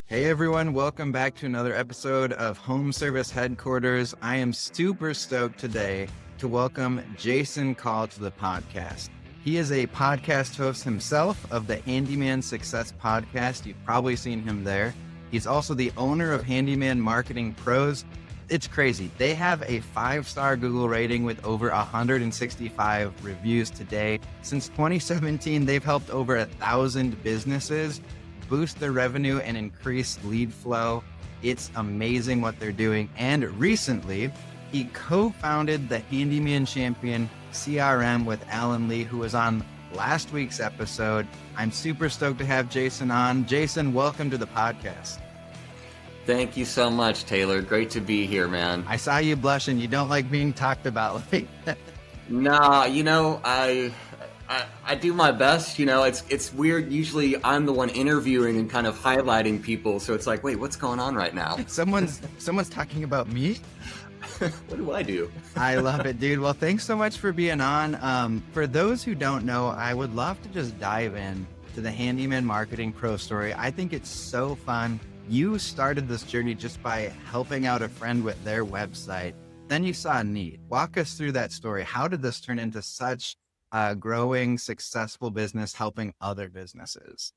Hey everyone, welcome back to another episode of Home Service Headquarters. I am super stoked today to welcome Jason Call to the podcast. He is a podcast host himself of the Handyman Success Podcast. You've probably seen him there. He's also the owner of Handyman Marketing Pros. It's crazy. They have a 5-star Google rating with over 165 reviews today. Since 2017, they've helped over 1,000 businesses boost their revenue and increase lead flow. It's amazing what they're doing. And recently, he co-founded the Handyman Champion CRM with Alan Lee, who was on last week's episode. I'm super stoked to have Jason on. Jason, welcome to the podcast. Thank you so much, Taylor. Great to be here, man. I saw you blushing. You don't like being talked about like that. Nah, I do my best. It's weird. Usually I'm the one interviewing and kind of highlighting people. So it's like, wait, what's going on right now? Someone's talking about me? What do I do? I love it, dude. Well, thanks so much for being on. For those who don't know, I would love to just dive in to the Handyman Marketing Pro story. I think it's so fun. You started this journey just by helping out a friend with their website. Then you saw a need. Walk us through that story. How did this turn into such a growing, successful business helping other businesses?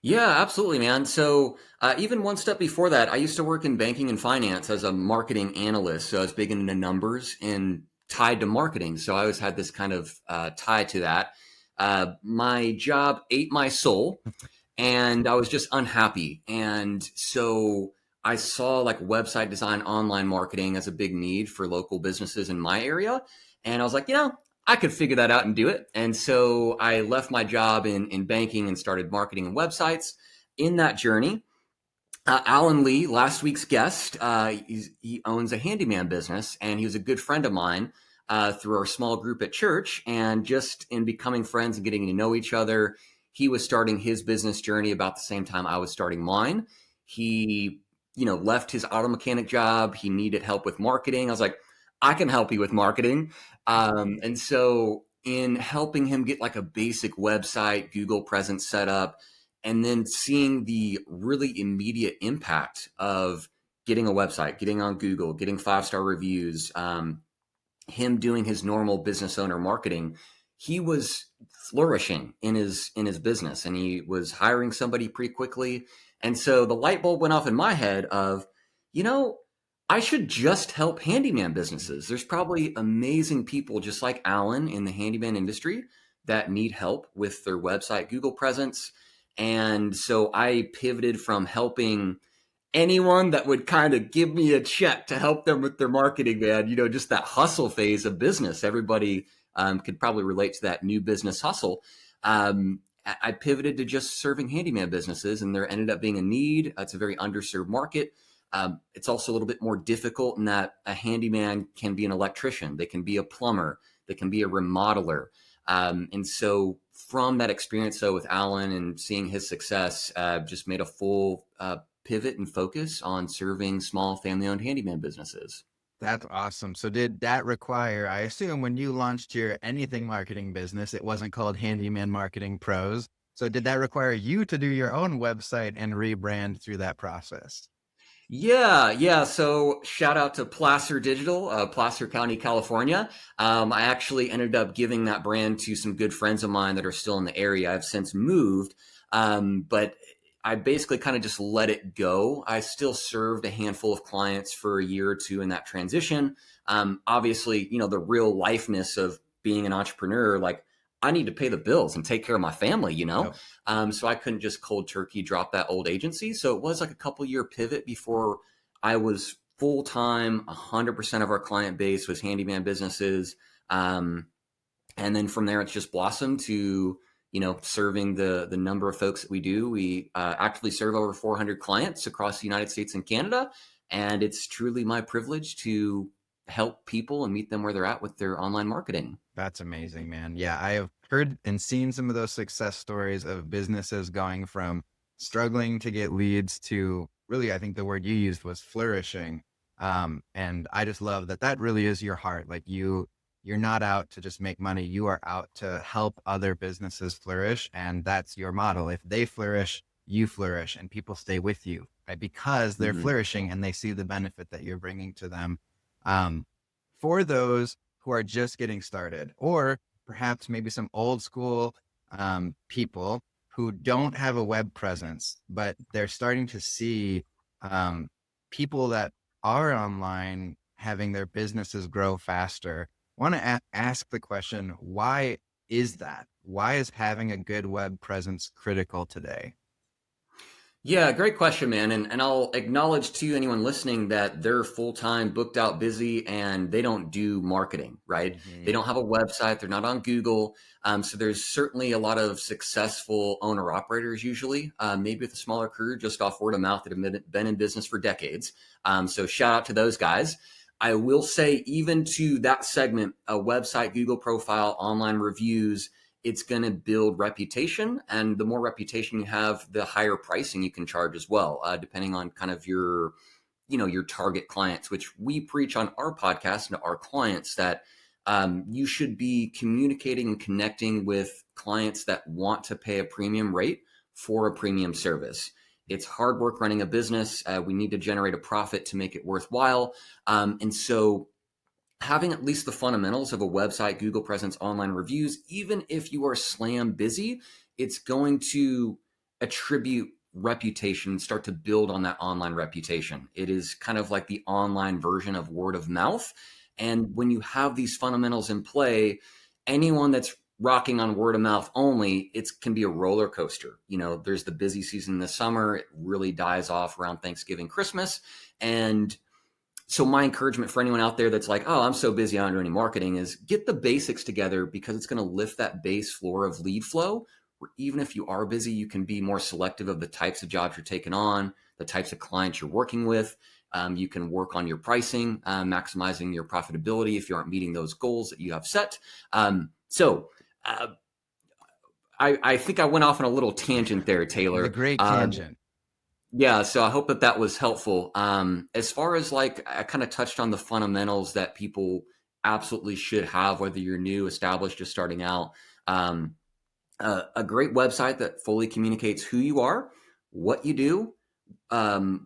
Yeah, absolutely, man. So even one step before that, I used to work in banking and finance as a marketing analyst. So I was big into numbers and tied to marketing. So I always had this kind of tie to that. My job ate my soul. And I was just unhappy. And so I saw like website design, online marketing as a big need for local businesses in my area. And I was like, I could figure that out and do it. And so I left my job in banking and started marketing and websites. In that journey, Alan Lee, last week's guest, he owns a handyman business, and he was a good friend of mine through our small group at church. And just in becoming friends and getting to know each other, he was starting his business journey about the same time I was starting mine. He, left his auto mechanic job. He needed help with marketing. I was like, I can help you with marketing. And so in helping him get like a basic website, Google presence set up, and then seeing the really immediate impact of getting a website, getting on Google, getting 5-star reviews, him doing his normal business owner marketing, he was flourishing in his business, and he was hiring somebody pretty quickly. And so the light bulb went off in my head of, I should just help handyman businesses. There's probably amazing people just like Alan in the handyman industry that need help with their website, Google presence. And so I pivoted from helping anyone that would kind of give me a check to help them with their marketing, man, just that hustle phase of business. Everybody could probably relate to that new business hustle. I pivoted to just serving handyman businesses, and there ended up being a need. It's a very underserved market. It's also a little bit more difficult in that a handyman can be an electrician. They can be a plumber. They can be a remodeler. And so from that experience, though, with Alan and seeing his success, just made a full pivot and focus on serving small family-owned handyman businesses. That's awesome. So did that require, I assume when you launched your anything marketing business, it wasn't called Handyman Marketing Pros. So did that require you to do your own website and rebrand through that process? Yeah. So shout out to Placer Digital, Placer County, California. I actually ended up giving that brand to some good friends of mine that are still in the area. I've since moved, but I basically kind of just let it go. I still served a handful of clients for a year or two in that transition. Obviously, the real lifeness of being an entrepreneur, like I need to pay the bills and take care of my family, Yep. So I couldn't just cold turkey drop that old agency. So it was like a couple year pivot before I was full time. 100% of our client base was handyman businesses. And then from there, it's just blossomed to, serving the number of folks that we do. We actively serve over 400 clients across the United States and Canada. And it's truly my privilege to help people and meet them where they're at with their online marketing. That's amazing, man. Yeah, I have heard and seen some of those success stories of businesses going from struggling to get leads to really, I think the word you used was flourishing. And I just love that really is your heart. Like you're not out to just make money. You are out to help other businesses flourish. And that's your model. If they flourish, you flourish and people stay with you, right? Because they're Mhm. flourishing and they see the benefit that you're bringing to them. Um, for those who are just getting started, or perhaps maybe some old school people who don't have a web presence, but they're starting to see um, people that are online having their businesses grow faster. I want to ask the question, why is that? Why is having a good web presence critical today? Yeah, great question, man. And I'll acknowledge to anyone listening that they're full time, booked out, busy, and they don't do marketing, right? They Mm-hmm. don't have a website, they're not on Google. So there's certainly a lot of successful owner operators, usually, maybe with a smaller crew, just off word of mouth that have been in business for decades. So shout out to those guys. I will say, even to that segment, a website, Google profile, online reviews, it's going to build reputation, and the more reputation you have, the higher pricing you can charge as well, depending on kind of your your target clients, which we preach on our podcast and to our clients, that you should be communicating and connecting with clients that want to pay a premium rate for a premium service. It's hard work running a business. We need to generate a profit to make it worthwhile, and so having at least the fundamentals of a website, Google presence, online reviews, even if you are slam busy, it's going to attribute reputation, start to build on that online reputation. It is kind of like the online version of word of mouth. And when you have these fundamentals in play, anyone that's rocking on word of mouth only, it can be a roller coaster. There's the busy season in the summer, it really dies off around Thanksgiving, Christmas. And so my encouragement for anyone out there that's like, oh, I'm so busy, I don't do any marketing, is get the basics together, because it's going to lift that base floor of lead flow, where even if you are busy, you can be more selective of the types of jobs you're taking on, the types of clients you're working with. You can work on your pricing, maximizing your profitability if you aren't meeting those goals that you have set. So I think I went off on a little tangent there, It was a Taylor. great tangent. Yeah, so I hope that that was helpful. As far as like, I kind of touched on the fundamentals that people absolutely should have, whether you're new, established, just starting out. Um, a great website that fully communicates who you are, what you do,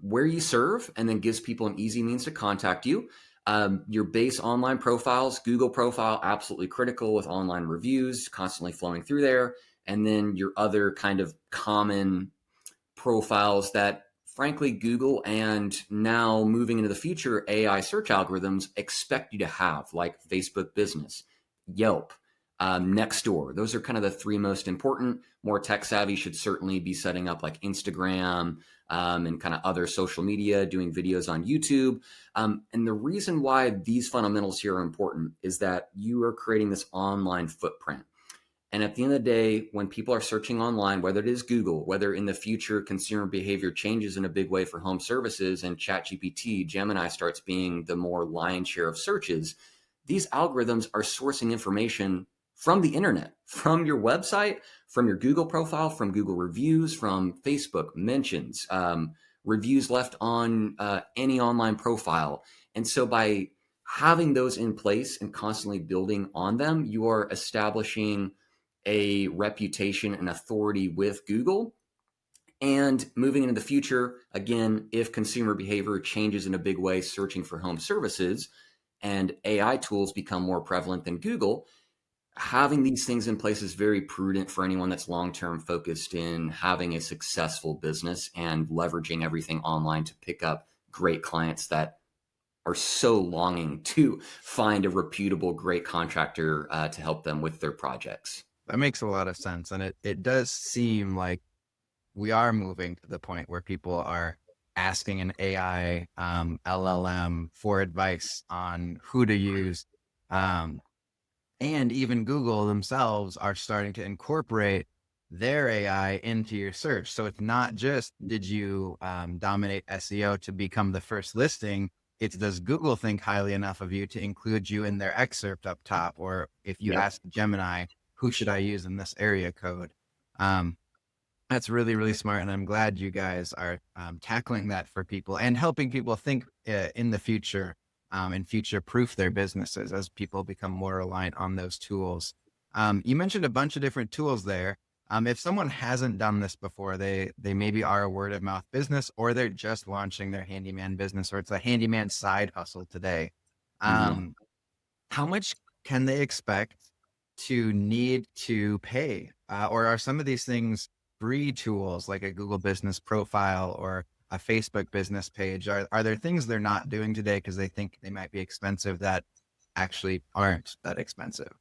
where you serve, and then gives people an easy means to contact you. Your base online profiles, Google profile, absolutely critical, with online reviews constantly flowing through there. And then your other kind of common profiles that, frankly, Google and now moving into the future, AI search algorithms expect you to have, like Facebook Business, Yelp, Nextdoor. Those are kind of the three most important. More tech savvy should certainly be setting up like Instagram, and kind of other social media, doing videos on YouTube. And the reason why these fundamentals here are important is that you are creating this online footprint. And at the end of the day, when people are searching online, whether it is Google, whether in the future consumer behavior changes in a big way for home services and ChatGPT, Gemini starts being the more lion's share of searches, these algorithms are sourcing information from the internet, from your website, from your Google profile, from Google reviews, from Facebook mentions, reviews left on any online profile. And so by having those in place and constantly building on them, you are establishing a reputation and authority with Google. And moving into the future, again, if consumer behavior changes in a big way, searching for home services and AI tools become more prevalent than Google, having these things in place is very prudent for anyone that's long-term focused in having a successful business and leveraging everything online to pick up great clients that are so longing to find a reputable, great contractor to help them with their projects. That makes a lot of sense. And it does seem like we are moving to the point where people are asking an AI LLM for advice on who to use. Um, and even Google themselves are starting to incorporate their AI into your search. So it's not just, did you dominate SEO to become the first listing? It's, does Google think highly enough of you to include you in their excerpt up top? Or if you Yep. ask Gemini, who should I use in this area code? Um, that's really, really smart. And I'm glad you guys are tackling that for people and helping people think in the future and future proof their businesses as people become more reliant on those tools. You mentioned a bunch of different tools there. If someone hasn't done this before, they maybe are a word of mouth business, or they're just launching their handyman business, or it's a handyman side hustle today. Mhm. Um, how much can they expect to need to pay? Or are some of these things free tools like a Google business profile or a Facebook business page? Are there things they're not doing today because they think they might be expensive that actually aren't that expensive?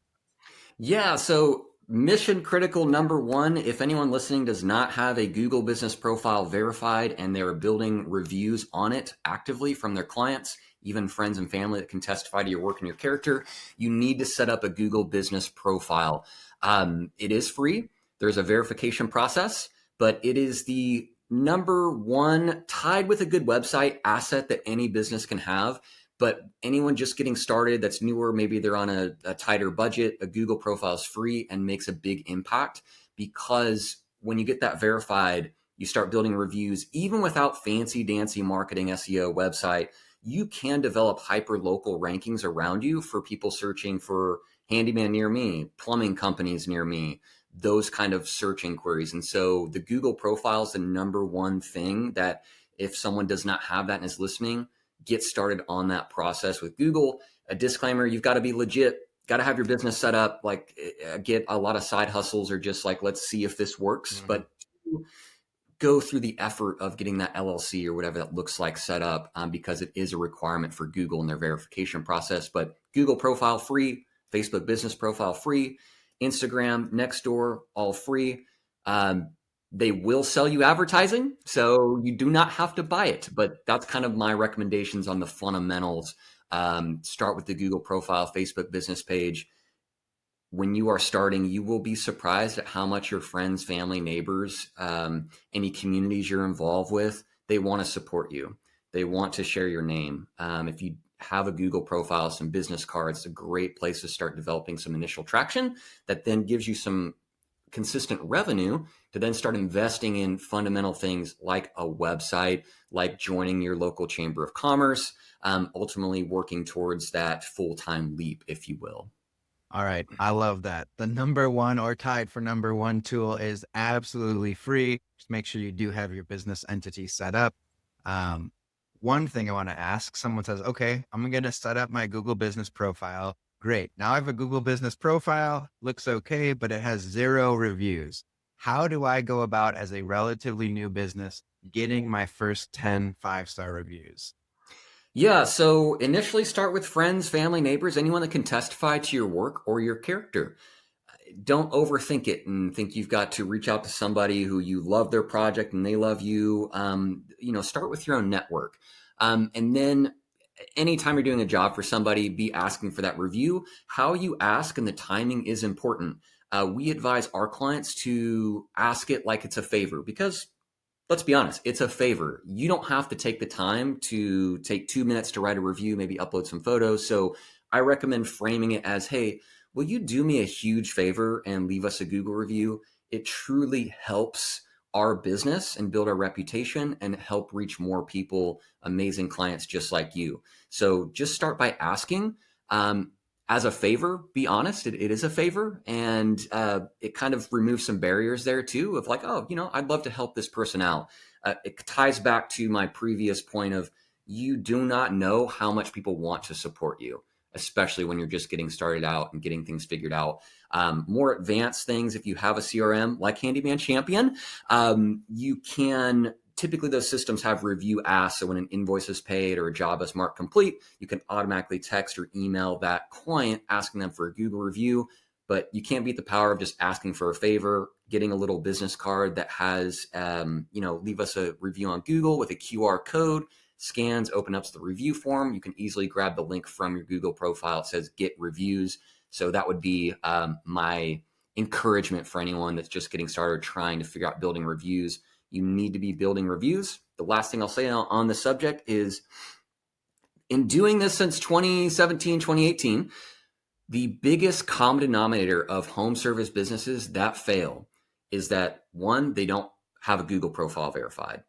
Yeah, so mission critical number one, if anyone listening does not have a Google business profile verified and they're building reviews on it actively from their clients, even friends and family that can testify to your work and your character, you need to set up a Google business profile. It is free. There's a verification process, but it is the number one, tied with a good website, asset that any business can have. But anyone just getting started that's newer, maybe they're on a tighter budget, a Google profile is free and makes a big impact, because when you get that verified, you start building reviews, even without fancy dancy marketing, SEO, website, you can develop hyper local rankings around you for people searching for handyman near me, plumbing companies near me, those kind of search inquiries. And so the Google profile is the number one thing that, if someone does not have that and is listening, get started on that process with Google. A disclaimer, you've got to be legit, got to have your business set up. Like, get a lot of side hustles are just like, let's see if this works. Mhm. But go through the effort of getting that LLC or whatever that looks like set up, because it is a requirement for Google in their verification process. But Google profile free, Facebook business profile free, Instagram, Nextdoor, all free. They will sell you advertising, so you do not have to buy it. But that's kind of my recommendations on the fundamentals. Start with the Google profile, Facebook business page. When you are starting, you will be surprised at how much your friends, family, neighbors, any communities you're involved with, they want to support you. They want to share your name. If you have a Google profile, some business cards, it's a great place to start developing some initial traction that then gives you some consistent revenue to then start investing in fundamental things like a website, like joining your local chamber of commerce, ultimately working towards that full-time leap, if you will. All right. I love that. The number one or tied for number one tool is absolutely free. Just make sure you do have your business entity set up. Um, one thing I want to ask, someone says, okay, I'm going to set up my Google business profile. Great. Now I have a Google business profile, looks okay, but it has 0 reviews. How do I go about, as a relatively new business, getting my first 10 5-star reviews? Yeah, so initially start with friends, family, neighbors, anyone that can testify to your work or your character. Don't overthink it and think you've got to reach out to somebody who you love their project and they love you. Start with your own network. And then anytime you're doing a job for somebody, be asking for that review. How you ask and the timing is important. We advise our clients to ask it like it's a favor, because let's be honest, it's a favor. You don't have to take the time to take 2 minutes to write a review, maybe upload some photos. So I recommend framing it as, hey, will you do me a huge favor and leave us a Google review? It truly helps our business and build our reputation and help reach more people, amazing clients just like you. So just start by asking. As a favor, be honest, it is a favor. And it kind of removes some barriers there too, of like, oh, I'd love to help this person out. It ties back to my previous point of, you do not know how much people want to support you, especially when you're just getting started out and getting things figured out. More advanced things, if you have a CRM like Handyman Champion, you can, typically those systems have review asks. So when an invoice is paid or a job is marked complete, you can automatically text or email that client asking them for a Google review. But you can't beat the power of just asking for a favor, getting a little business card that has, leave us a review on Google with a QR code, scans, open up the review form. You can easily grab the link from your Google profile. It says get reviews. So that would be my encouragement for anyone that's just getting started trying to figure out building reviews. You need to be building reviews. The last thing I'll say on the subject is, in doing this since 2017, 2018, the biggest common denominator of home service businesses that fail is that, one, they don't have a Google profile verified.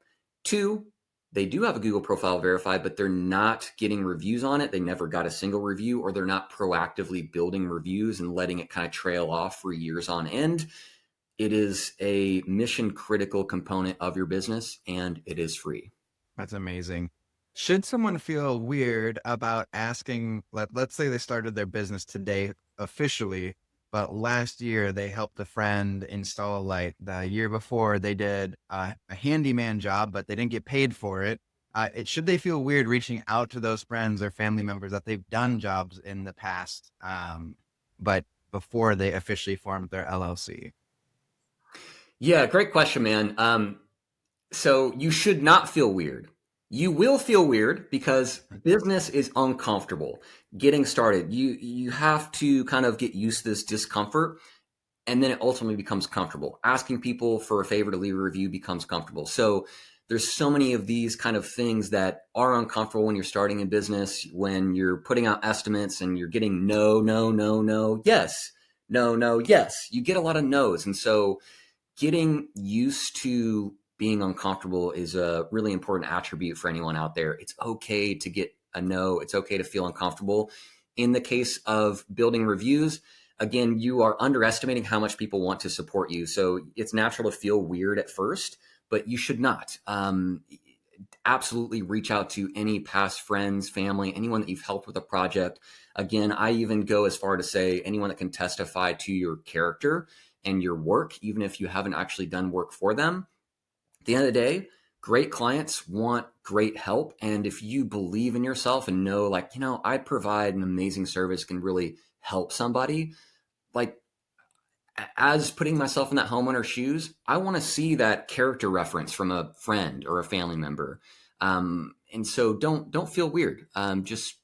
Two, they do have a Google profile verified, but they're not getting reviews on it. They never got a single review, or they're not proactively building reviews and letting it kind of trail off for years on end. It is a mission critical component of your business, and it is free. That's amazing. Should someone feel weird about asking, let's say they started their business today officially, but last year they helped a friend install a light. The year before they did a handyman job, but they didn't get paid for it. Should they feel weird reaching out to those friends or family members that they've done jobs in the past, but before they officially formed their LLC? Yeah, great question, man. So you should not feel weird. You will feel weird because business is uncomfortable. Getting started, you have to kind of get used to this discomfort, and then it ultimately becomes comfortable. Asking people for a favor to leave a review becomes comfortable. So there's so many of these kind of things that are uncomfortable when you're starting a business, when you're putting out estimates and you're getting no, no, no, no, yes, no, no, yes. You get a lot of no's, and so getting used to being uncomfortable is a really important attribute for anyone out there. It's okay to get a no. It's okay to feel uncomfortable. In the case of building reviews, again, you are underestimating how much people want to support you. So it's natural to feel weird at first, but you should not. Absolutely reach out to any past friends, family, anyone that you've helped with a project. Again, I even go as far to say anyone that can testify to your character and your work, even if you haven't actually done work for them. At the end of the day, great clients want great help. And if you believe in yourself and know, like, I provide an amazing service, can really help somebody, like, as putting myself in that homeowner's shoes, I want to see that character reference from a friend or a family member. And so don't feel weird. Just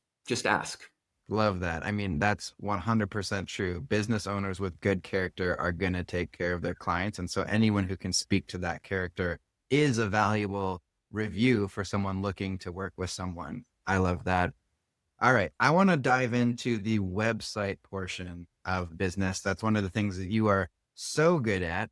ask. Love that. I mean, that's 100% true. Business owners with good character are going to take care of their clients. And so anyone who can speak to that character is a valuable review for someone looking to work with someone. I love that. All right. I want to dive into the website portion of business. That's one of the things that you are so good at.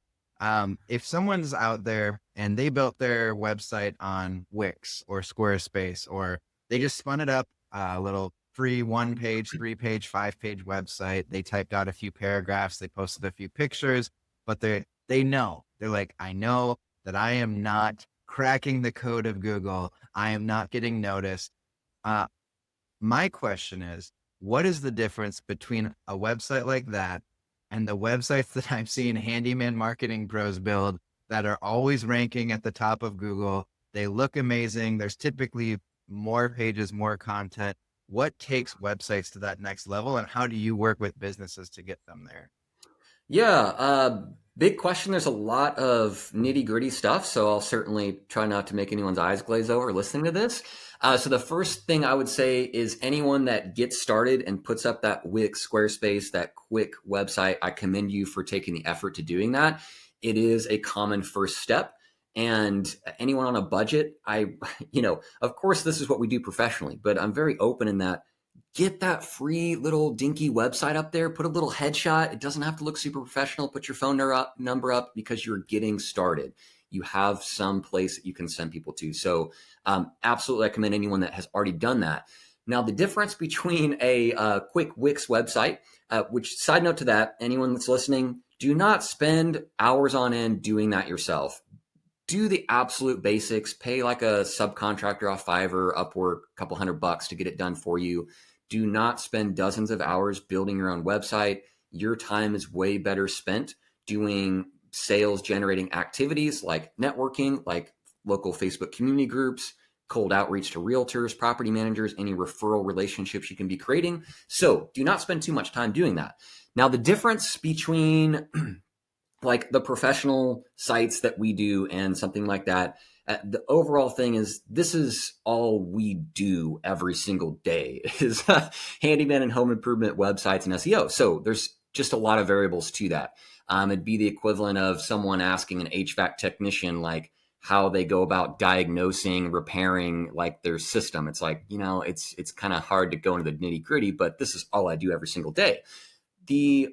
If someone's out there and they built their website on Wix or Squarespace, or they just spun it up, a little free 1-page, 3-page, 5-page website, they typed out a few paragraphs, they posted a few pictures, but they're like, I know that I am not cracking the code of Google. I am not getting noticed. Uh, my question is, what is the difference between a website like that and the websites that I've seen handyman marketing pros build that are always ranking at the top of Google? They look amazing. There's typically more pages, more content. What takes websites to that next level, and how do you work with businesses to get them there? Yeah, big question. There's a lot of nitty gritty stuff, so I'll certainly try not to make anyone's eyes glaze over listening to this. So the first thing I would say is anyone that gets started and puts up that Wix, Squarespace, that quick website, I commend you for taking the effort to doing that. It is a common first step. And anyone on a budget, of course, this is what we do professionally, but I'm very open in that get that free little dinky website up there, put a little headshot. It doesn't have to look super professional. Put your phone number up because you're getting started. You have some place that you can send people to. So absolutely recommend anyone that has already done that. Now, the difference between a quick Wix website, which side note to that, anyone that's listening, do not spend hours on end doing that yourself. Do the absolute basics. Pay like a subcontractor off Fiverr, Upwork, a couple $100 to get it done for you. Do not spend dozens of hours building your own website. Your time is way better spent doing sales generating activities like networking, like local Facebook community groups, cold outreach to realtors, property managers, any referral relationships you can be creating. So do not spend too much time doing that. Now, the difference between like the professional sites that we do and something like that, the overall thing is this is all we do every single day is handyman and home improvement websites and SEO. So there's just a lot of variables to that. It'd be the equivalent of someone asking an HVAC technician like how they go about diagnosing, repairing like their system. It's like, it's kind of hard to go into the nitty gritty, but this is all I do every single day. The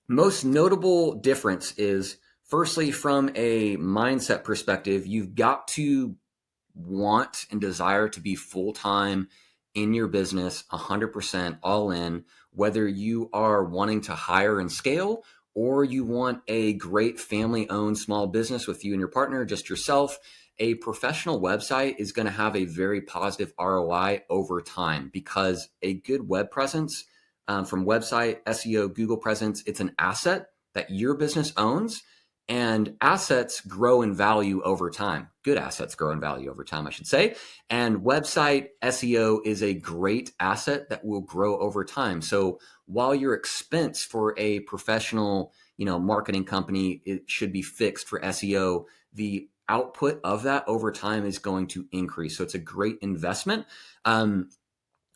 most notable difference is, firstly, from a mindset perspective, you've got to want and desire to be full-time in your business, 100% all in, whether you are wanting to hire and scale or you want a great family-owned small business with you and your partner, just yourself, a professional website is going to have a very positive ROI over time, because a good web presence, from website, SEO, Google presence, it's an asset that your business owns, and assets grow in value over time. Good assets grow in value over time, I should say. And website SEO is a great asset that will grow over time. So while your expense for a professional, marketing company, it should be fixed for SEO, the output of that over time is going to increase. So it's a great investment.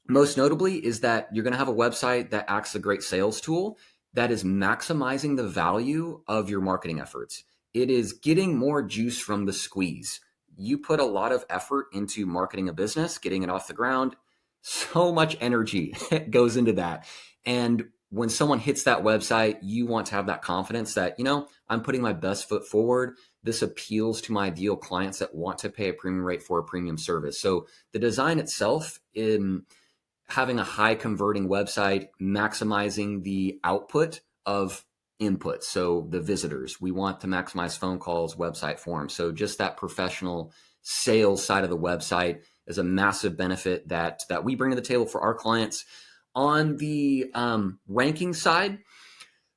Most notably is that you're going to have a website that acts as a great sales tool that is maximizing the value of your marketing efforts. It is getting more juice from the squeeze. You put a lot of effort into marketing a business, getting it off the ground. So much energy goes into that. And when someone hits that website, you want to have that confidence that, I'm putting my best foot forward. This appeals to my ideal clients that want to pay a premium rate for a premium service. So the design itself, in having a high converting website, maximizing the output of input. So the visitors, we want to maximize phone calls, website forms. So just that professional sales side of the website is a massive benefit that we bring to the table for our clients. On the ranking side,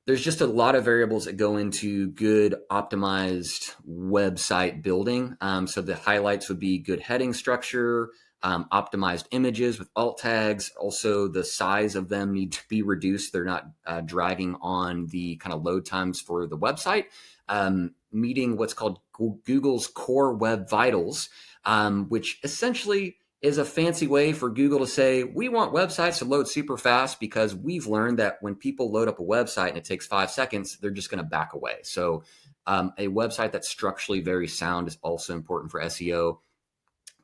there's just a lot of variables that go into good optimized website building. So the highlights would be good heading structure, optimized images with alt tags. Also, the size of them need to be reduced. They're not dragging on the kind of load times for the website. Meeting what's called Google's Core Web Vitals, which essentially is a fancy way for Google to say, we want websites to load super fast, because we've learned that when people load up a website and it takes 5 seconds, they're just going to back away. So a website that's structurally very sound is also important for SEO.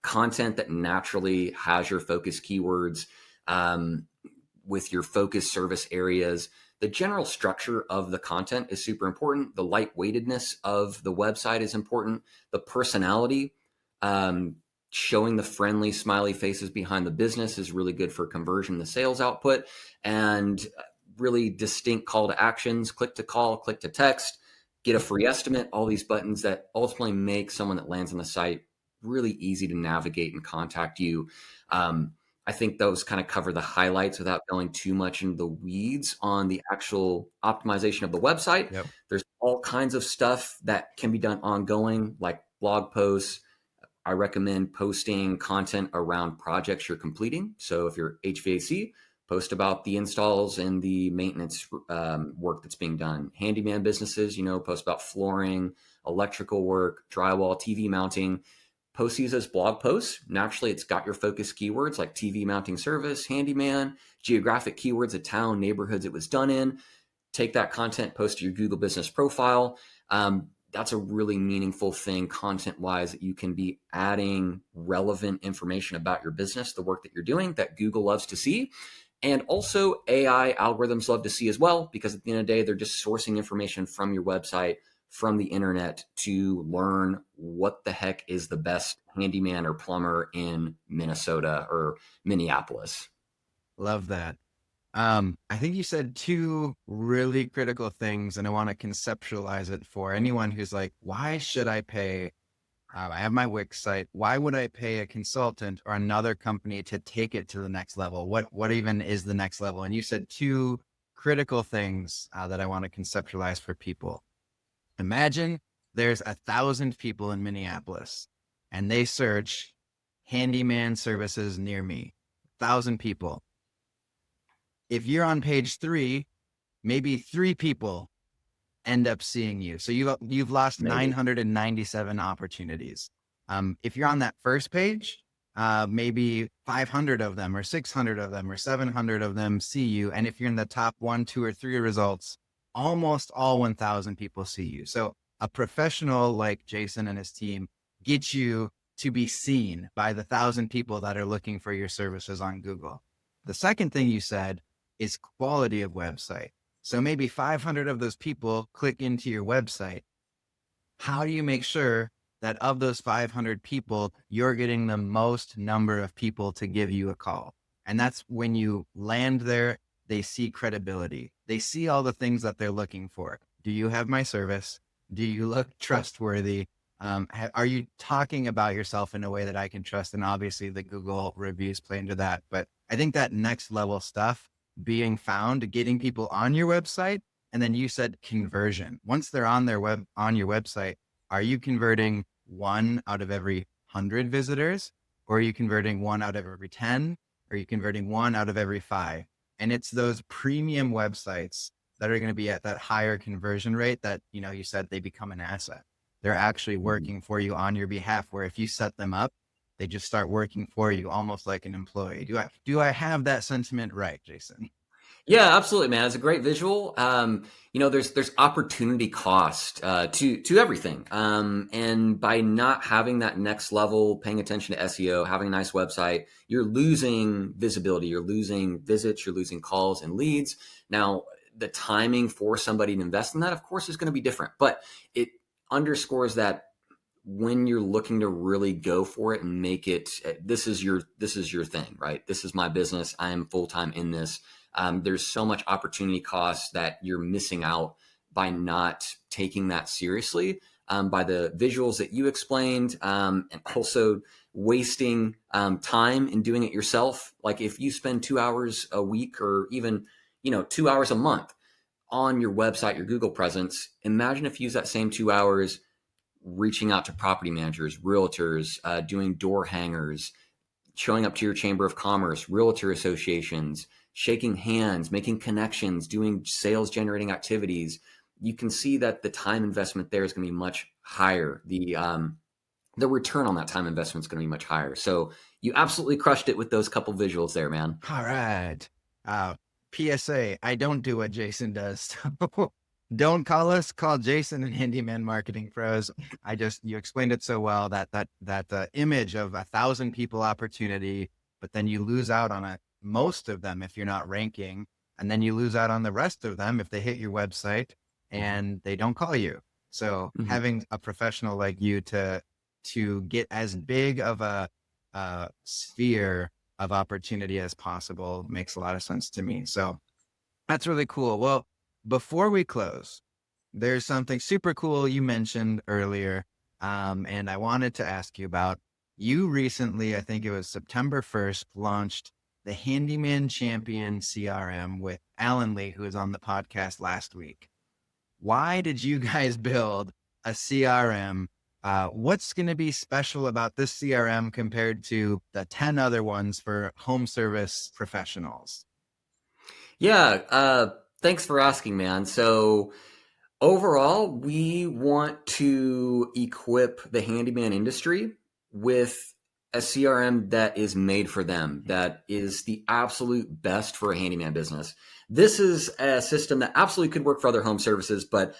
Content that naturally has your focus keywords, with your focus service areas. The general structure of the content is super important. The lightweightedness of the website is important. The personality, showing the friendly, smiley faces behind the business is really good for conversion, the sales output, and really distinct call to actions, click to call, click to text, get a free estimate, all these buttons that ultimately make someone that lands on the site really easy to navigate and contact you. I think those kind of cover the highlights without going too much into the weeds on the actual optimization of the website. Yep. There's all kinds of stuff that can be done ongoing, like blog posts. I recommend posting content around projects you're completing. So if you're HVAC, post about the installs and the maintenance work that's being done. Handyman businesses, post about flooring, electrical work, drywall, TV mounting. Post these as blog posts. Naturally, it's got your focus keywords like TV mounting service, handyman, geographic keywords, a town, neighborhoods it was done in. Take that content, post to your Google business profile. That's a really meaningful thing content-wise, that you can be adding relevant information about your business, the work that you're doing, that Google loves to see. And also AI algorithms love to see as well, because at the end of the day, they're just sourcing information from your website, from the internet, to learn what the heck is the best handyman or plumber in Minnesota or Minneapolis. Love that. I think you said 2 really critical things, and I want to conceptualize it for anyone who's like, why should I pay? I have my Wix site. Why would I pay a consultant or another company to take it to the next level? What even is the next level? And you said 2 critical things that I want to conceptualize for people. Imagine there's 1,000 people in Minneapolis and they search handyman services near me. 1,000 people. If you're on page 3, maybe 3 people end up seeing you. So you've lost Maybe 997 opportunities. If you're on that first page, maybe 500 of them or 600 of them or 700 of them see you. And if you're in the top 1, 2, or 3 results, almost all 1,000 people see you. So a professional like Jason and his team get you to be seen by the 1,000 people that are looking for your services on Google. The second thing you said is quality of website. So maybe 500 of those people click into your website. How do you make sure that of those 500 people, you're getting the most number of people to give you a call? And that's when you land there, they see credibility. They see all the things that they're looking for. Do you have my service? Do you look trustworthy? Are you talking about yourself in a way that I can trust? And obviously the Google reviews play into that. But I think that next level stuff being found, getting people on your website. And then you said conversion. Once they're on on your website, are you converting 1 out of every 100 visitors? Or are you converting 1 out of every 10? Or are you converting 1 out of every 5? And it's those premium websites that are going to be at that higher conversion rate that, you said they become an asset. They're actually working for you on your behalf, where if you set them up, they just start working for you almost like an employee. Do I have that sentiment right, Jason? Yeah, absolutely, man. It's a great visual. There's opportunity cost to everything, and by not having that next level, paying attention to SEO, having a nice website, you're losing visibility, you're losing visits, you're losing calls and leads. Now, the timing for somebody to invest in that, of course, is going to be different, but it underscores that when you're looking to really go for it and make it, this is your thing, right? This is my business. I am full time in this. There's so much opportunity cost that you're missing out by not taking that seriously, by the visuals that you explained, and also wasting time in doing it yourself. Like if you spend 2 hours a week or even 2 hours a month on your website, your Google presence, imagine if you use that same 2 hours reaching out to property managers, realtors, doing door hangers, showing up to your chamber of commerce, realtor associations, shaking hands, making connections, doing sales generating activities. You can see that the time investment there is going to be much higher. The return on that time investment is going to be much higher. So you absolutely crushed it with those couple visuals there, man. All right. PSA, I don't do what Jason does. Don't call us, call Jason and Handyman Marketing Pros. You explained it so well, that image of 1,000 people opportunity, but then you lose out on most of them if you're not ranking. And then you lose out on the rest of them if they hit your website and they don't call you. So having a professional like you to get as big of a sphere of opportunity as possible makes a lot of sense to me. So that's really cool. Well, before we close, there's something super cool you mentioned earlier, and I wanted to ask you about. You recently, I think it was September 1st, launched the Handyman Champion CRM with Alan Lee, who was on the podcast last week. Why did you guys build a CRM? What's going to be special about this CRM compared to the 10 other ones for home service professionals? Yeah, thanks for asking, man. So overall, we want to equip the handyman industry with a CRM that is made for them, that is the absolute best for a handyman business. This is a system that absolutely could work for other home services, but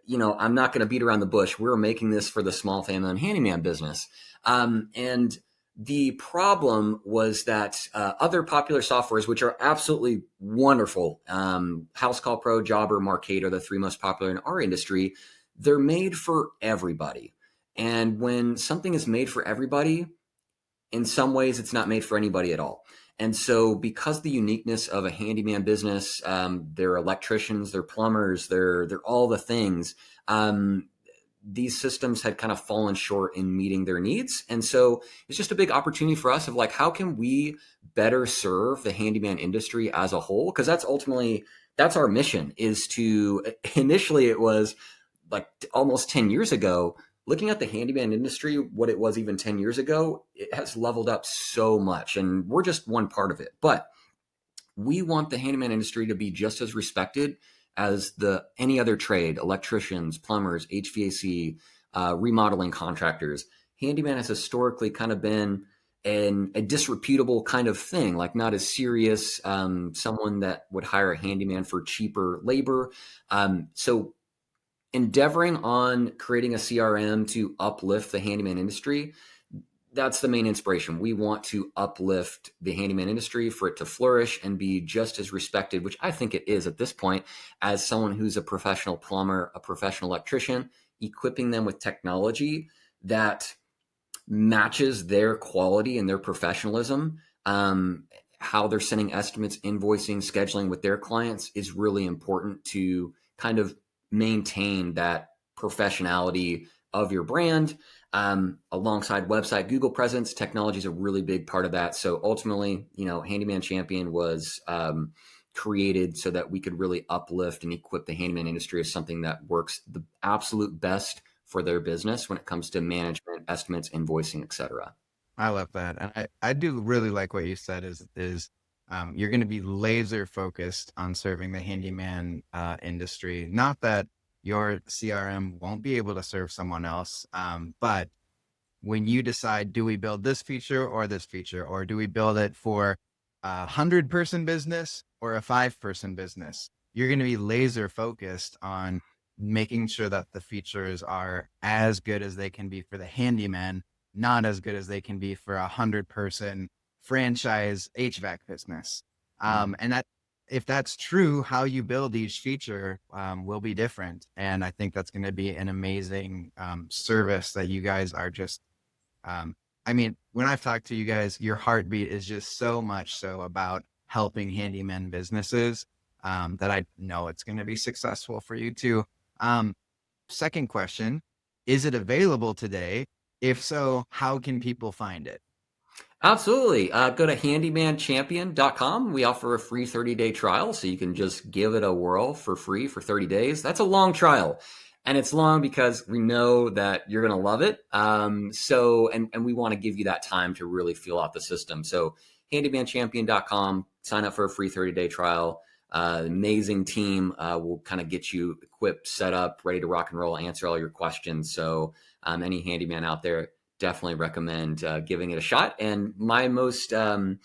I'm not going to beat around the bush. We're making this for the small family handyman business. And the problem was that other popular softwares, which are absolutely wonderful, House Call Pro, Jobber, Marcade are the 3 most popular in our industry. They're made for everybody. And when something is made for everybody, in some ways, it's not made for anybody at all. And so because the uniqueness of a handyman business, they're electricians, they're plumbers, they're all the things, these systems had kind of fallen short in meeting their needs. And so it's just a big opportunity for us of like, how can we better serve the handyman industry as a whole? Because that's our mission, is to, initially it was like almost 10 years ago, looking at the handyman industry, what it was even 10 years ago, it has leveled up so much, and we're just one part of it. But we want the handyman industry to be just as respected as any other trade: electricians, plumbers, HVAC, remodeling contractors. Handyman has historically kind of been a disreputable kind of thing, like not as serious, someone that would hire a handyman for cheaper labor. So endeavoring on creating a CRM to uplift the handyman industry, that's the main inspiration. We want to uplift the handyman industry for it to flourish and be just as respected, which I think it is at this point, as someone who's a professional plumber, a professional electrician, equipping them with technology that matches their quality and their professionalism. how they're sending estimates, invoicing, scheduling with their clients is really important to kind of maintain that professionality of your brand. Alongside website, Google presence, technology is a really big part of that. So ultimately, Handyman Champion was created so that we could really uplift and equip the handyman industry as something that works the absolute best for their business when it comes to management, estimates, invoicing, etc. I love that. And I do really like what you said is you're going to be laser focused on serving the handyman industry. Not that your CRM won't be able to serve someone else, but when you decide, do we build this feature or this feature, or do we build it for a 100-person business or a 5-person business, you're going to be laser focused on making sure that the features are as good as they can be for the handyman, not as good as they can be for a 100-person franchise HVAC business. And that, if that's true, how you build each feature will be different. And I think that's going to be an amazing service that you guys are just I mean, when I've talked to you guys, your heartbeat is just so much so about helping handyman businesses that I know it's going to be successful for you too. Um, Second question, is it available today? If so, how can people find it? Absolutely. Go to handymanchampion.com. We offer a free 30-day trial, so you can just give it a whirl for free for 30 days. That's a long trial. And it's long because we know that you're going to love it. And we want to give you that time to really feel out the system. So handymanchampion.com, sign up for a free 30-day trial. Amazing team will kind of get you equipped, set up, ready to rock and roll, answer all your questions. So any handyman out there, definitely recommend giving it a shot. And my most the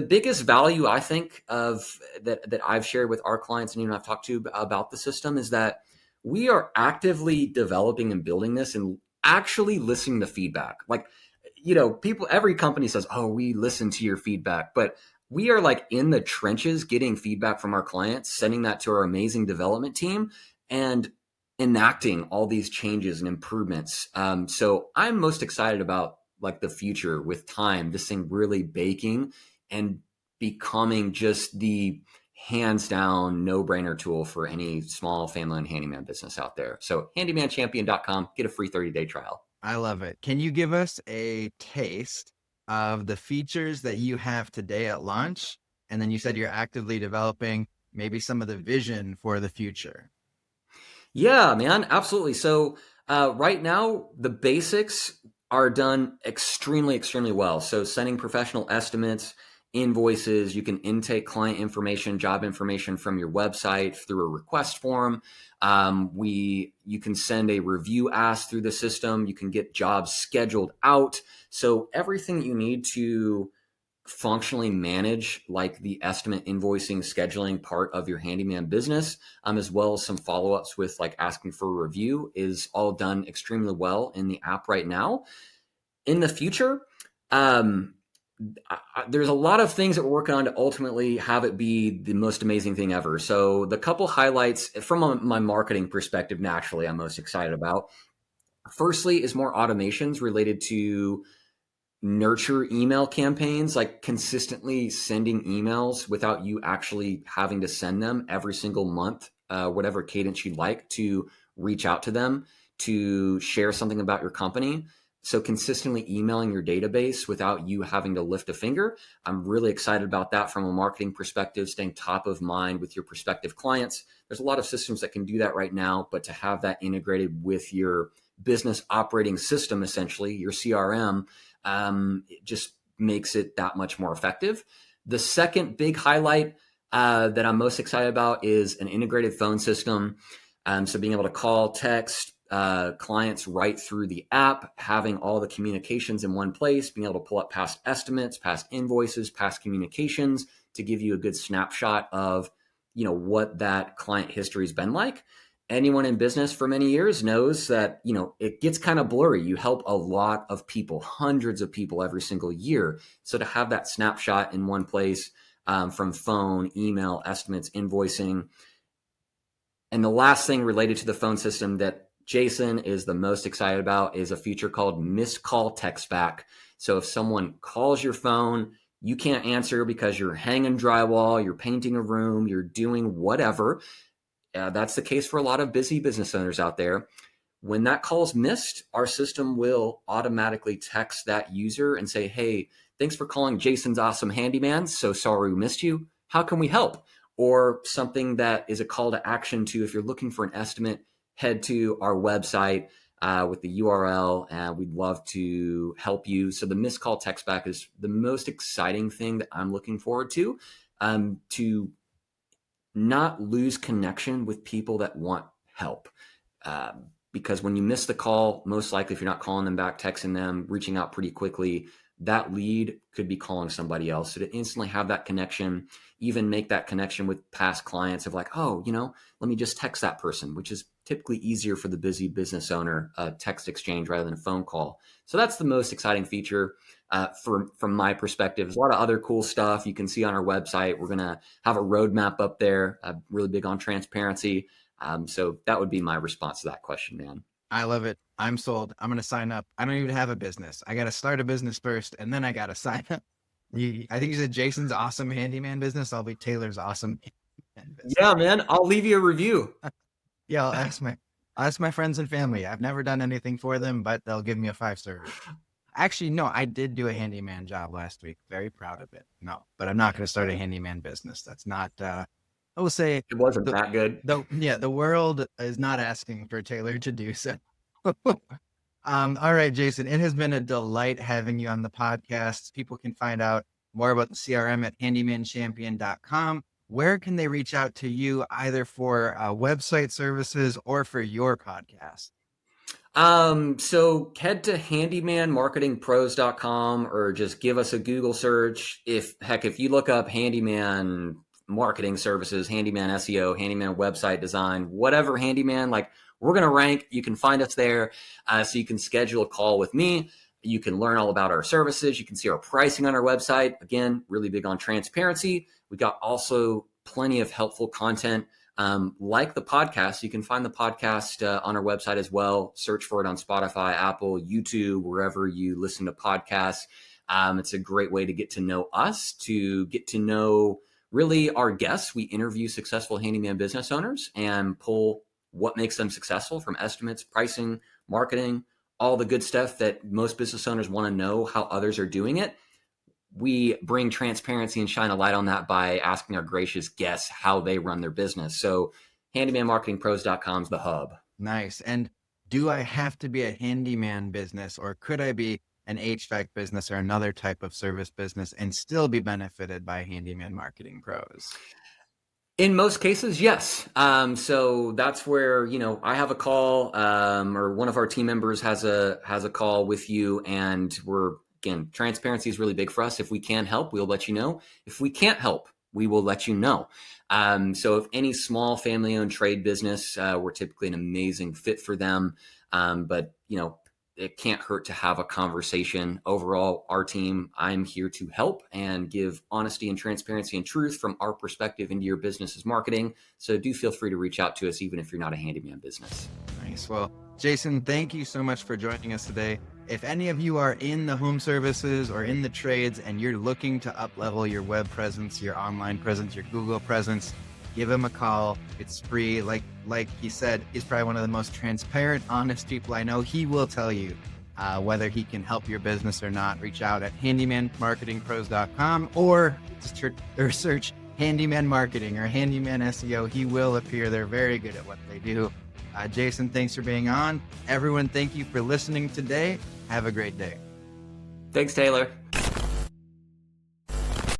biggest value I think of that I've shared with our clients and even I've talked to about the system is that we are actively developing and building this and actually listening to feedback. Like, people, every company says, "Oh, we listen to your feedback," but we are like in the trenches getting feedback from our clients, sending that to our amazing development team, and enacting all these changes and improvements. So I'm most excited about like the future with time, this thing really baking and becoming just the hands down no brainer tool for any small family and handyman business out there. So handymanchampion.com, get a free 30-day trial. I love it. Can you give us a taste of the features that you have today at launch? And then you said you're actively developing maybe some of the vision for the future. Yeah, man, absolutely. So right now, the basics are done extremely, extremely well. So sending professional estimates, invoices, you can intake client information, job information from your website through a request form. You can send a review ask through the system. You can get jobs scheduled out. So everything that you need to functionally manage like the estimate invoicing scheduling part of your handyman business, as well as some follow-ups with like asking for a review, is all done extremely well in the app right now. In the future, there's a lot of things that we're working on to ultimately have it be the most amazing thing ever. So the couple highlights from my marketing perspective, naturally, I'm most excited about. Firstly is more automations related to nurture email campaigns, like consistently sending emails without you actually having to send them every single month, whatever cadence you'd like to reach out to them to share something about your company. So consistently emailing your database without you having to lift a finger. I'm really excited about that from a marketing perspective, staying top of mind with your prospective clients. There's a lot of systems that can do that right now, but to have that integrated with your business operating system, essentially your CRM, it just makes it that much more effective. The second big highlight that I'm most excited about is an integrated phone system. So being able to call, text clients right through the app, having all the communications in one place, being able to pull up past estimates, past invoices, past communications to give you a good snapshot of, what that client history has been like. Anyone in business for many years knows that, it gets kind of blurry. You help a lot of people, hundreds of people every single year. So to have that snapshot in one place, from phone, email, estimates, invoicing. And the last thing related to the phone system that Jason is the most excited about is a feature called Missed Call Text Back. So if someone calls your phone, you can't answer because you're hanging drywall, you're painting a room, you're doing whatever. That's the case for a lot of busy business owners out there. When that call is missed, our system will automatically text that user and say, hey, thanks for calling Jason's Awesome Handyman. So sorry we missed you. How can we help? Or something that is a call to action to, if you're looking for an estimate, head to our website with the URL, and we'd love to help you. So the missed call text back is the most exciting thing that I'm looking forward to not lose connection with people that want help. Because when you miss the call, most likely if you're not calling them back, texting them, reaching out pretty quickly, that lead could be calling somebody else. So to instantly have that connection, even make that connection with past clients of like, oh, let me just text that person, which is typically easier for the busy business owner, text exchange rather than a phone call. So that's the most exciting feature from my perspective. There's a lot of other cool stuff you can see on our website. We're going to have a roadmap up there, really big on transparency. So that would be my response to that question, man. I love it. I'm sold. I'm going to sign up. I don't even have a business. I got to start a business first, and then I got to sign up. I think you said Jason's Awesome Handyman business. I'll be Taylor's Awesome Handyman business. Yeah, man. I'll leave you a review. Yeah, I'll ask my friends and family. I've never done anything for them, but they'll give me a 5-star. Actually, no, I did do a handyman job last week. Very proud of it. No, but I'm not going to start a handyman business. That's not, I will say it wasn't that good. The world is not asking for Taylor to do so. All right, Jason, it has been a delight having you on the podcast. People can find out more about the CRM at handymanchampion.com. Where can they reach out to you either for website services or for your podcast? So head to handymanmarketingpros.com or just give us a Google search. If you look up handyman marketing services, handyman SEO, handyman website design, whatever handyman, like we're going to rank, you can find us there. So you can schedule a call with me. You can learn all about our services. You can see our pricing on our website. Again, really big on transparency. We got also plenty of helpful content. Like the podcast, you can find the podcast on our website as well. Search for it on Spotify, Apple, YouTube, wherever you listen to podcasts. It's a great way to get to know us, to get to know really our guests. We interview successful handyman business owners and pull what makes them successful from estimates, pricing, marketing, all the good stuff that most business owners want to know how others are doing it. We bring transparency and shine a light on that by asking our gracious guests how they run their business. So handymanmarketingpros.com is the hub. Nice. And do I have to be a handyman business, or could I be an HVAC business or another type of service business and still be benefited by Handyman Marketing Pros? In most cases, yes. So that's where, I have a call, or one of our team members has a call with you, and again, transparency is really big for us. If we can help, we'll let you know. If we can't help, we will let you know. So if any small family-owned trade business, we're typically an amazing fit for them. But, it can't hurt to have a conversation. Overall, our team, I'm here to help and give honesty and transparency and truth from our perspective into your business's marketing. So do feel free to reach out to us, even if you're not a handyman business. Nice. Well, Jason, thank you so much for joining us today. If any of you are in the home services or in the trades and you're looking to up-level your web presence, your online presence, your Google presence, give him a call. It's free. Like he said, he's probably one of the most transparent, honest people I know. He will tell you whether he can help your business or not. Reach out at handymanmarketingpros.com or search Handyman Marketing or Handyman SEO. He will appear. They're very good at what they do. Jason, thanks for being on. Everyone, thank you for listening today. Have a great day. Thanks, Taylor.